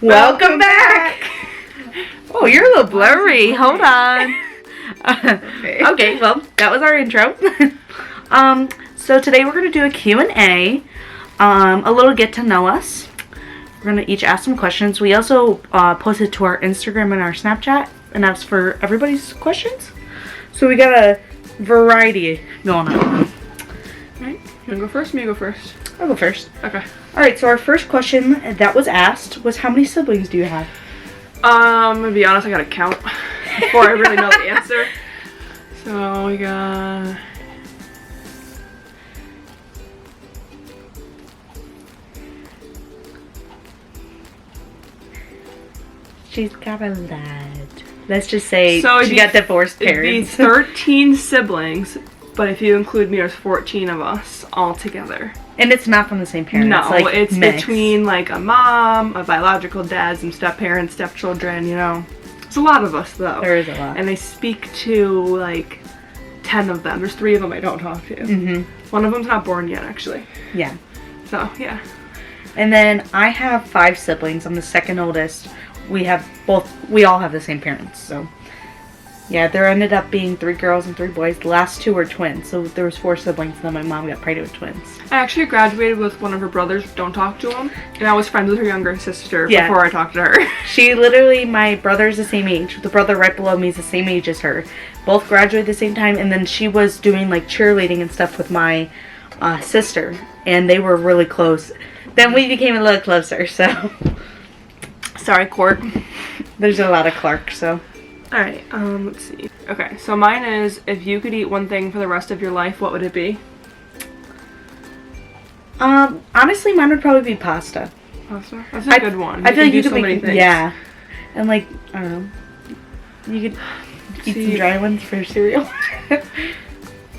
Welcome back. Oh, you're a little blurry. Hold on. Okay, well, that was our intro. So today we're going to do a Q&A, a little get to know us. We're going to each ask some questions. We also posted to our Instagram and our Snapchat and asked for everybody's questions. So we got a variety going on. Alright, you want to go first? Me go first? I'll go first. Okay. Alright, so our first question that was asked was, how many siblings do you have? I'm gonna be honest, I gotta count before I really know the answer. So we got... She's got a lot. Let's just say she got divorced parents. It'd be 13 siblings, but if you include me, there's 14 of us all together. And it's not from the same parents. No, like, it's mixed. between like a mom, a biological dad, some step-parents, stepchildren, you know. There's a lot of us though. There is a lot. And I speak to like 10 of them. There's 3 of them I don't talk to. Mm-hmm. One of them's not born yet, actually. Yeah. So, yeah. And then I have 5 siblings. I'm the second oldest. We all have the same parents, so. Yeah, there ended up being 3 girls and 3 boys. The last 2 were twins, so there was 4 siblings, and then my mom got pregnant with twins. I actually graduated with one of her brothers, don't talk to him, and I was friends with her younger sister before I talked to her. She literally, my brother's the same age. The brother right below me is the same age as her. Both graduated at the same time, and then she was doing like cheerleading and stuff with my sister, and they were really close. Then we became a little closer, so. Sorry, Court. There's a lot of Clark, so. Alright, let's see. Okay, so mine is, if you could eat one thing for the rest of your life, what would it be? Honestly, mine would probably be pasta. Pasta? That's a good one. I feel like you could so many things. Yeah. And like, I don't know. You could eat some dry ones for cereal.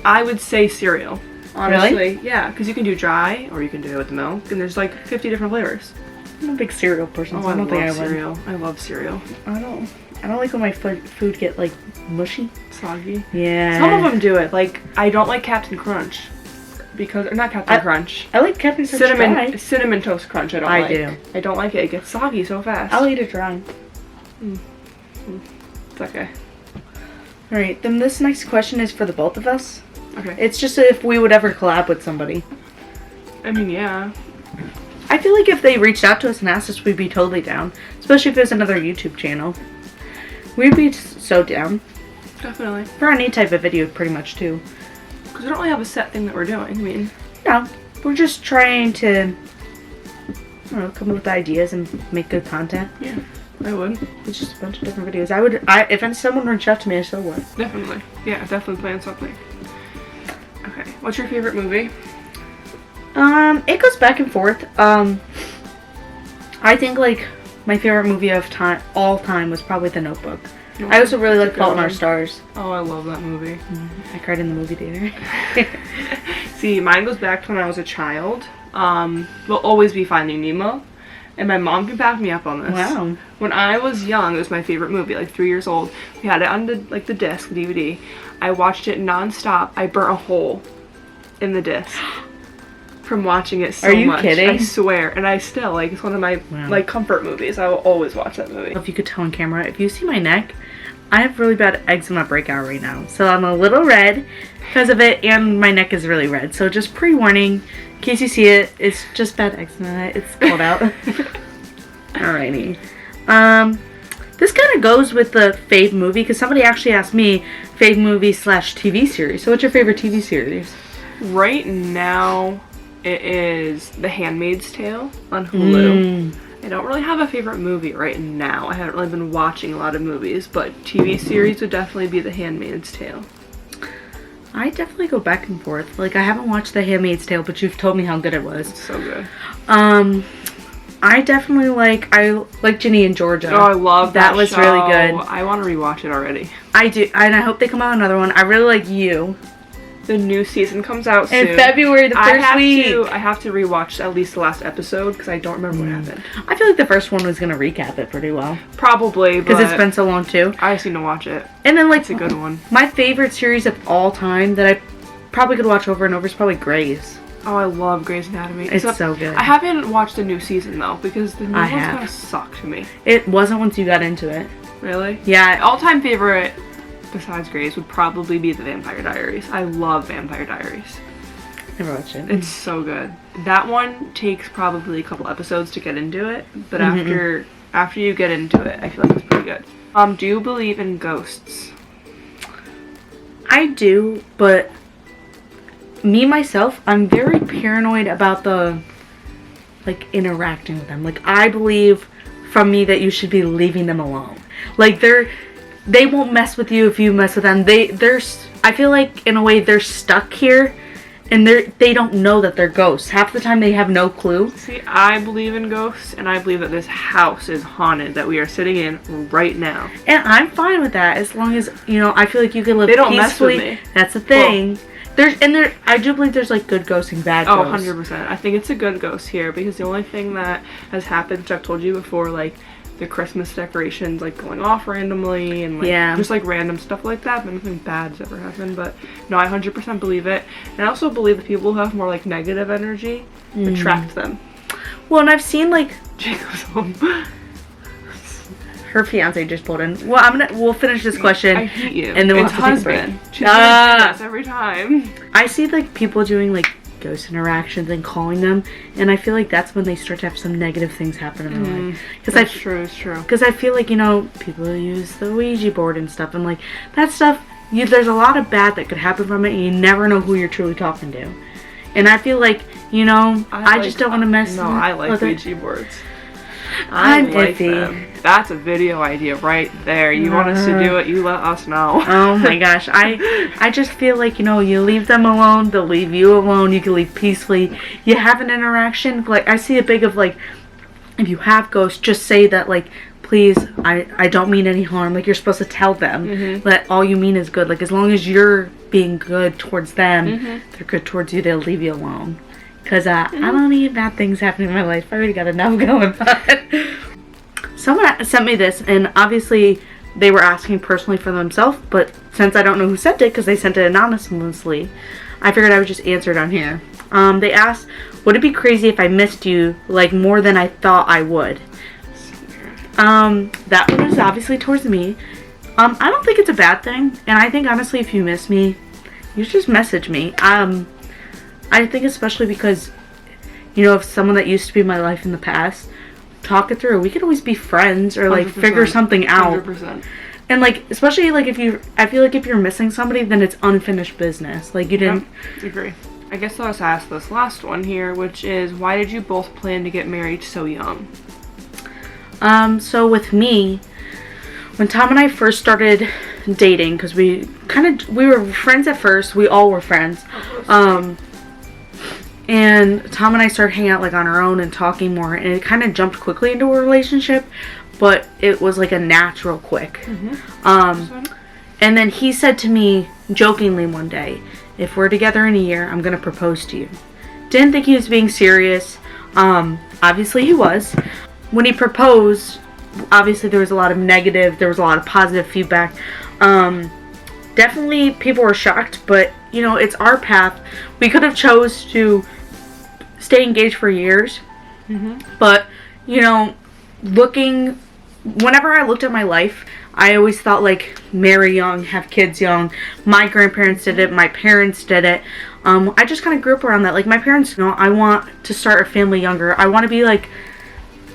I would say cereal. Honestly. Really? Yeah, because you can do dry, or you can do it with milk, and there's like 50 different flavors. I'm a big cereal person, so I don't think I would. Cereal. I love cereal. I don't like when my food get like mushy. Soggy. Yeah. Some of them do it. Like, I don't like Captain Crunch. Because, or not Captain Crunch. I like Captain Crunch dry. Cinnamon Toast Crunch I don't like. I do. I don't like it. It gets soggy so fast. I'll eat it dry. It's okay. Alright, then this next question is for the both of us. Okay. It's just if we would ever collab with somebody. I mean, yeah. I feel like if they reached out to us and asked us, we'd be totally down. Especially if there's another YouTube channel. We'd be so down. Definitely. For any type of video, pretty much, too. Because we don't really have a set thing that we're doing. I mean... No. We're just trying to, I don't know, come up with ideas and make good content. Yeah, I would. It's just a bunch of different videos. If someone reached out to me, I still would. Definitely. Yeah, definitely plan something. Okay. What's your favorite movie? It goes back and forth. I think, like, my favorite movie of all time was probably The Notebook. Oh, I also really like Fault in Our Stars. Oh, I love that movie. I cried in the movie theater. See, mine goes back to when I was a child. Will always be Finding Nemo. And my mom can back me up on this. Wow. When I was young, it was my favorite movie, like 3 years old. We had it on the disc, the DVD. I watched it non-stop. I burnt a hole in the disc from watching it so much. Are you kidding? I swear. And I still, like, it's one of my, like, comfort movies. I will always watch that movie. If you could tell on camera, if you see my neck, I have really bad eczema breakout right now. So I'm a little red because of it, and my neck is really red. So just pre-warning, in case you see it, it's just bad eczema. It's cold out. Alrighty. This kind of goes with the fave movie, because somebody actually asked me fave movie / TV series. So what's your favorite TV series? Right now, it is The Handmaid's Tale on Hulu. I don't really have a favorite movie right now. I haven't really been watching a lot of movies, but TV series would definitely be The Handmaid's Tale. I definitely go back and forth. Like, I haven't watched The Handmaid's Tale, but you've told me how good it was. It's so good. I definitely like Ginny and Georgia. Oh, I love that was show. really good. I want to rewatch it already. I do, and I hope they come out with another one. I really like You. The new season comes out soon. In February, the first week. I have to rewatch at least the last episode because I don't remember what happened. I feel like the first one was going to recap it pretty well. Probably, because it's been so long too. I just need to watch it. And then, like, it's a good one. My favorite series of all time that I probably could watch over and over is probably Grey's. Oh, I love Grey's Anatomy. It's so good. I haven't watched the new season though because the new ones kind of suck to me. It wasn't once you got into it. Really? Yeah. All-time favorite besides Grey's would probably be The Vampire Diaries. I love Vampire Diaries. Never watched it. It's so good. That one takes probably a couple episodes to get into it, but after you get into it, I feel like it's pretty good. Do you believe in ghosts? I do, but me myself, I'm very paranoid about the interacting with them. Like, I believe from me that you should be leaving them alone. Like, they won't mess with you if you mess with them. I feel like in a way they're stuck here and they don't know that they're ghosts. Half the time they have no clue. See, I believe in ghosts and I believe that this house is haunted that we are sitting in right now. And I'm fine with that as long as, I feel like you can live they don't peacefully. Mess with me. That's the thing. Well, I do believe there's like good ghosts and bad ghosts. 100%. I think it's a good ghost here because the only thing that has happened, which I've told you before, like the Christmas decorations like going off randomly and like just like random stuff like that, but nothing bad's ever happened. But no, I 100% believe it. And I also believe that people who have more like negative energy attract them. Well, and I've seen like Jacob's home. Her fiance just pulled in. Well, we'll finish this question. I hate you. And then we'll it's have to take a break. She's yes, every time. I see like people doing like ghost interactions and calling them, and I feel like that's when they start to have some negative things happen in their life. That's true. It's true. Because I feel like people use the Ouija board and stuff, and like that stuff. There's a lot of bad that could happen from it, and you never know who you're truly talking to. And I feel like I just don't want to mess. No, I like Ouija boards. I'm like iffy. Them. That's a video idea right there. You want us to do it, you let us know. Oh my gosh. I just feel like, you leave them alone, they'll leave you alone, you can leave peacefully. You have an interaction. Like, I see a big of like, if you have ghosts, just say that like, please, I don't mean any harm. Like, you're supposed to tell them that all you mean is good. Like, as long as you're being good towards them, they're good towards you, they'll leave you alone. Because I don't need bad things happening in my life. I already got enough going on. Someone sent me this, and obviously they were asking personally for themselves, but since I don't know who sent it, because they sent it anonymously, I figured I would just answer it on here. They asked, would it be crazy if I missed you, like, more than I thought I would? That one was obviously towards me. I don't think it's a bad thing, and I think, honestly, if you miss me, you just message me. I think especially because, if someone that used to be in my life in the past, talk it through. We could always be friends or like 100%, figure something out. 100%. And like, especially like I feel like if you're missing somebody, then it's unfinished business. Like you didn't. I agree. I guess I'll just ask this last one here, which is why did you both plan to get married so young? So with me, when Tom and I first started dating, because we were friends at first. We all were friends. And Tom and I started hanging out like on our own and talking more, and it kind of jumped quickly into a relationship, but it was like a natural quick. And then he said to me jokingly one day, if we're together in a year, I'm gonna propose to you. Didn't think he was being serious. Obviously he was. When he proposed, obviously there was a lot of positive feedback. Definitely people were shocked, but it's our path. We could have chose to stay engaged for years, but whenever I looked at my life, I always thought like marry young, have kids young. My grandparents did it, my parents did it. I just kind of grew up around that. Like my parents, I want to start a family younger. I want to be like,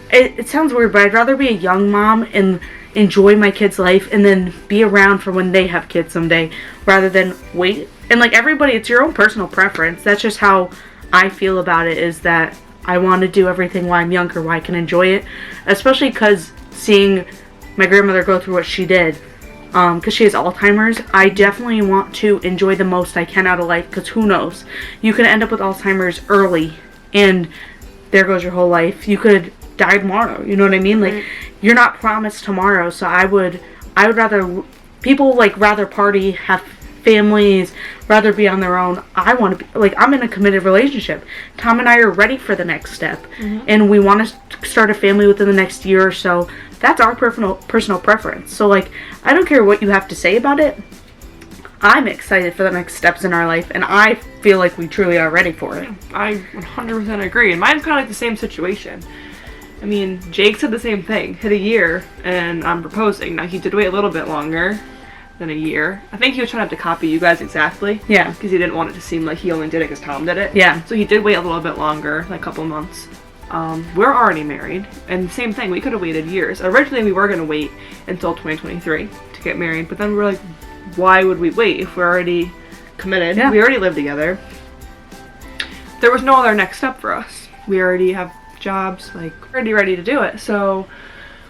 it sounds weird, but I'd rather be a young mom and enjoy my kids' life and then be around for when they have kids someday, rather than wait. And like everybody, it's your own personal preference. That's just how I feel about it, is that I want to do everything while I'm younger, while I can enjoy it. Especially because seeing my grandmother go through what she did, because she has Alzheimer's, I definitely want to enjoy the most I can out of life, because who knows? You could end up with Alzheimer's early, and there goes your whole life. You could die tomorrow. You know what I mean? Like, you're not promised tomorrow. So I would rather, people like rather party, have families, rather be on their own. I want to be, like, I'm in a committed relationship. Tom and I are ready for the next step. And we want to start a family within the next year or so. That's our personal preference. So, like, I don't care what you have to say about it. I'm excited for the next steps in our life, and I feel like we truly are ready for it. I 100% agree, and mine's kind of like the same situation. I mean, Jake said the same thing. Hit a year, and I'm proposing. Now, he did wait a little bit longer than a year. I think he was trying to copy you guys exactly. Yeah. Because he didn't want it to seem like he only did it because Tom did it. Yeah. So he did wait a little bit longer, like a couple months. We're already married, and same thing, we could have waited years. Originally, we were going to wait until 2023 to get married, but then we were like, why would we wait if we're already committed? Yeah. We already live together. There was no other next step for us. We already have jobs, like, already ready to do it. So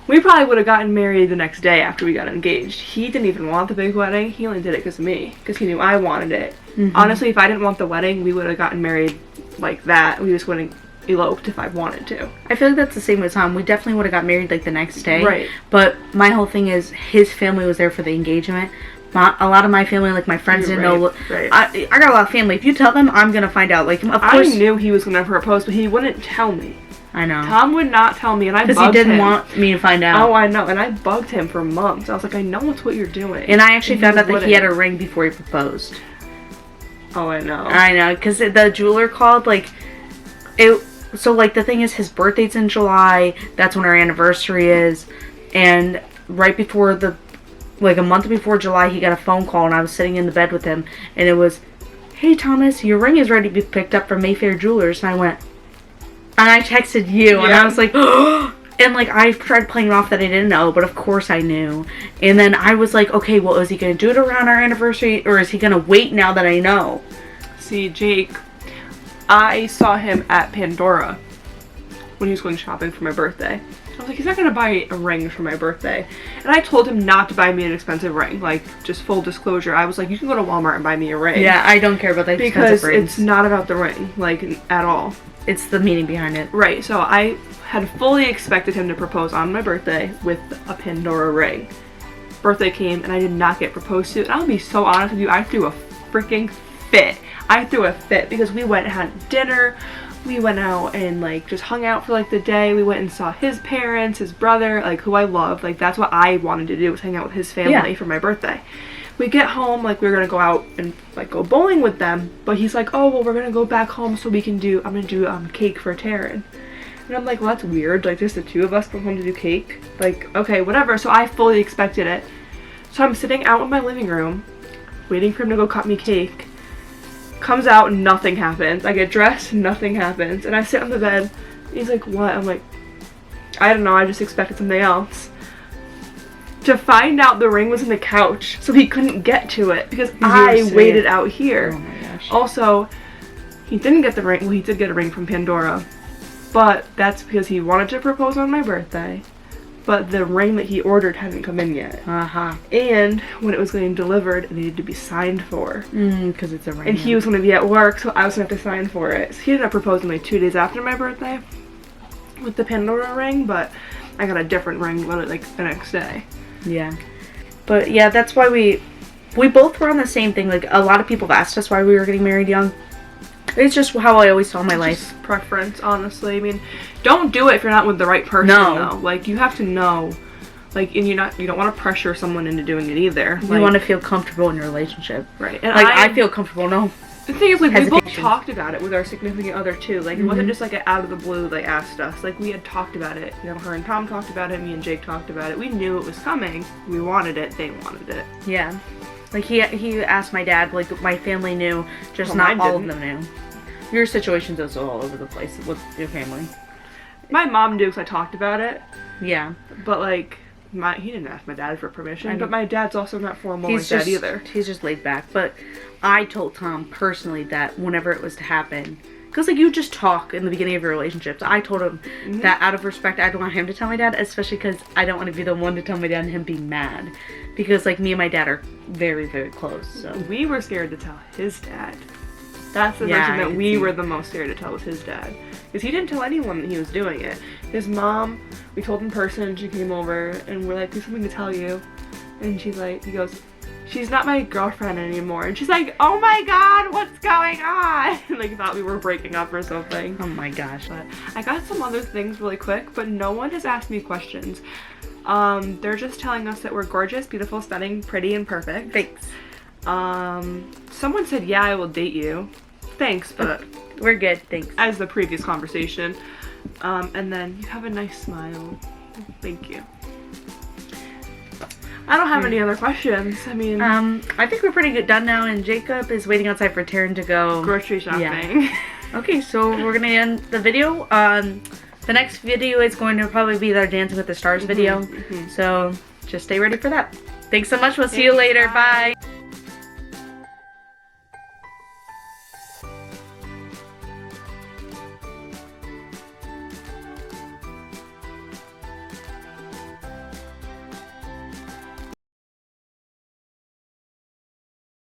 we probably would have gotten married the next day after we got engaged. He didn't even want the big wedding. He only did it because of me, because he knew I wanted it. Honestly, if I didn't want the wedding, we would have gotten married like that. We just wouldn't eloped if I wanted to. I feel like that's the same with Tom. We definitely would have got married like the next day. Right. But my whole thing is his family was there for the engagement. A lot of my family, like my friends, didn't know. Right. I got a lot of family. If you tell them, I'm gonna find out. Like, of course, I knew he was gonna propose, but he wouldn't tell me. I know. Tom would not tell me, and I bugged him. Because he didn't want me to find out. Oh, I know, and I bugged him for months. I was like, I know it's what you're doing. And I actually found out that he had a ring before he proposed. Oh, I know. I know, because the jeweler called, like, it. So, like, the thing is, his birthday's in July. That's when our anniversary is. And right before like a month before July, he got a phone call, and I was sitting in the bed with him, and it was, hey, Thomas, your ring is ready to be picked up from Mayfair Jewelers. And I went, and I texted you, and I was like, oh, and like, I tried playing it off that I didn't know, but of course I knew. And then I was like, okay, well, is he going to do it around our anniversary, or is he going to wait now that I know? See, Jake, I saw him at Pandora when he was going shopping for my birthday. I was like, he's not going to buy a ring for my birthday. And I told him not to buy me an expensive ring. Like, just full disclosure. I was like, you can go to Walmart and buy me a ring. Yeah, I don't care about the expensive rings. Because it's not about the ring, like, at all. It's the meaning behind it. Right, so I had fully expected him to propose on my birthday with a Pandora ring. Birthday came, and I did not get proposed to. And I'll be so honest with you, I threw a freaking fit. I threw a fit because we went and had dinner. We went out and, like, just hung out for, like, the day. We went and saw his parents, his brother, like, who I love. Like, that's what I wanted to do, was hang out with his family for my birthday. We get home, like, we were going to go out and, like, go bowling with them. But he's like, oh, well, we're going to go back home so we can I'm going to do cake for Tarryn. And I'm like, well, that's weird. Like, just the two of us go home to do cake? Like, okay, whatever. So I fully expected it. So I'm sitting out in my living room, waiting for him to go cut me cake. Comes out, nothing happens. I get dressed, nothing happens. And I sit on the bed. He's like, what? I'm like, I don't know. I just expected something else. To find out the ring was in the couch, so he couldn't get to it because I waited out here. Oh my gosh. Also, he didn't get the ring. Well, he did get a ring from Pandora. But that's because he wanted to propose on my birthday. But the ring that he ordered hadn't come in yet. And when it was getting delivered, it needed to be signed for. Because it's a ring. And he was going to be at work, so I was going to have to sign for it. So he ended up proposing like 2 days after my birthday with the Pandora ring, but I got a different ring like the next day. Yeah. But yeah, that's why we both were on the same thing. Like, a lot of people have asked us why we were getting married young. It's just how I always saw my life. Just preference, honestly. I mean, don't do it if you're not with the right person, though. Like, you have to know. Like, and you don't want to pressure someone into doing it either. You want to feel comfortable in your relationship. Right. And like, I feel comfortable, no. The thing is, like, we both talked about it with our significant other, too. Like, it wasn't just, like, out of the blue they asked us. Like, we had talked about it. You know, her and Tom talked about it. Me and Jake talked about it. We knew it was coming. We wanted it. They wanted it. Yeah. Like, he asked my dad. Like, my family knew. Just not all of them knew. Your situation's also all over the place with your family. My mom knew because I talked about it. Yeah. But, like, he didn't ask my dad for permission. But my dad's also not formal like that either. He's just laid back. But I told Tom personally that whenever it was to happen, because, like, you just talk in the beginning of your relationships. I told him that out of respect, I don't want him to tell my dad, especially because I don't want to be the one to tell my dad and him be mad. Because, like, me and my dad are very, very close. So we were scared to tell his dad. That's the person that we were the most scared to tell was his dad. Because he didn't tell anyone that he was doing it. His mom, we told in person, she came over and we're like, there's something to tell you. And she's like, he goes, she's not my girlfriend anymore. And she's like, oh my god, what's going on? Like, thought we were breaking up or something. Oh my gosh. But I got some other things really quick, but no one has asked me questions. They're just telling us that we're gorgeous, beautiful, stunning, pretty, and perfect. Thanks. Someone said, yeah, I will date you. Thanks, but we're good, thanks. As the previous conversation. And then you have a nice smile. Thank you. I don't have any other questions. I mean, I think we're pretty good done now, and Jacob is waiting outside for Tarryn to go grocery shopping. Yeah. Okay, so we're gonna end the video. The next video is going to probably be our Dancing with the Stars video. So just stay ready for that. Thanks so much. We'll see you later. Bye.